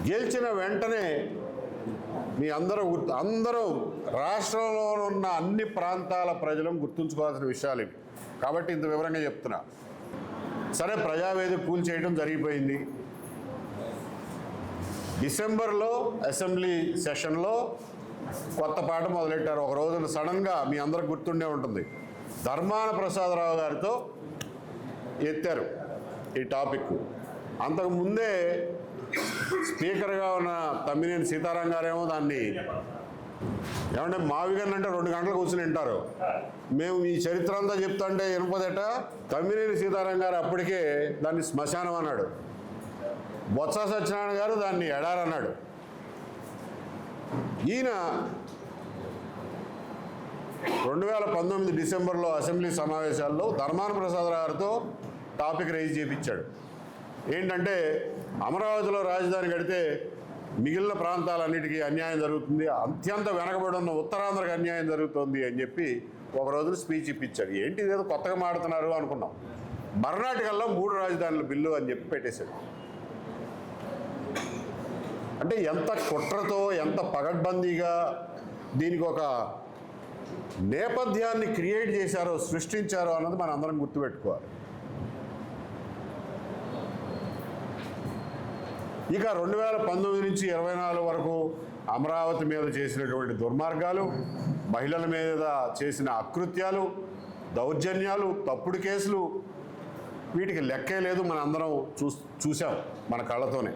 గెలిచిన వెంటనే మీ అందరూ రాష్ట్రంలో ఉన్న అన్ని ప్రాంతాల ప్రజలను గుర్తుంచుకోవాల్సిన విషయాలు ఇవి. కాబట్టి ఇంత వివరంగా చెప్తున్నా. సరే, ప్రజావేదిక కూల్చేయడం జరిగిపోయింది. డిసెంబర్లో అసెంబ్లీ సెషన్లో కొత్త పాట మొదలెట్టారు. ఒక రోజున సడన్గా మీ అందరికి గుర్తుండే ఉంటుంది, ధర్మాన ప్రసాదరావు గారితో ఎత్తారు ఈ టాపిక్. అంతకుముందే స్పీకర్గా ఉన్న తమ్మినేని సీతారాం గారేమో దాన్ని ఏమంటే మావిగన్ అంటే 2 గంటలు కూర్చుని వింటారు, మేము ఈ చరిత్ర అంతా చెప్తుంటే వినపదట. తమ్మినేని సీతారాం గారు అప్పటికే దాన్ని శ్మశానం అన్నాడు. బొత్స సత్యనారాయణ గారు దాన్ని ఎడారన్నాడు. ఈయన 2019 డిసెంబర్లో అసెంబ్లీ సమావేశాల్లో ధర్మాన ప్రసాదరావు గారితో టాపిక్ రైజ్ చేయించాడు. ఏంటంటే అమరావతిలో రాజధాని కడితే మిగిలిన ప్రాంతాలన్నిటికీ అన్యాయం జరుగుతుంది, అత్యంత వెనకబడి ఉన్న ఉత్తరాంధ్రకు అన్యాయం జరుగుతుంది అని చెప్పి ఒక రోజున స్పీచ్ ఇప్పించాడు. ఏంటి ఇదేదో కొత్తగా మాడుతున్నారు అనుకున్నాం. మర్నాటికల్లా 3 రాజధానుల బిల్లు అని చెప్పి పెట్టేశాడు. అంటే ఎంత కుట్రతో, ఎంత పగడ్బందీగా దీనికి ఒక నేపథ్యాన్ని క్రియేట్ చేశారో, సృష్టించారో అన్నది మనం అందరం గుర్తుపెట్టుకోవాలి. ఇక 2019 నుంచి 24 వరకు అమరావతి మీద చేసినటువంటి దుర్మార్గాలు, మహిళల మీద చేసిన అకృత్యాలు, దౌర్జన్యాలు, తప్పుడు కేసులు, వీటికి లెక్కే లేదు. మన అందరం చూసాం మన కళ్ళతోనే.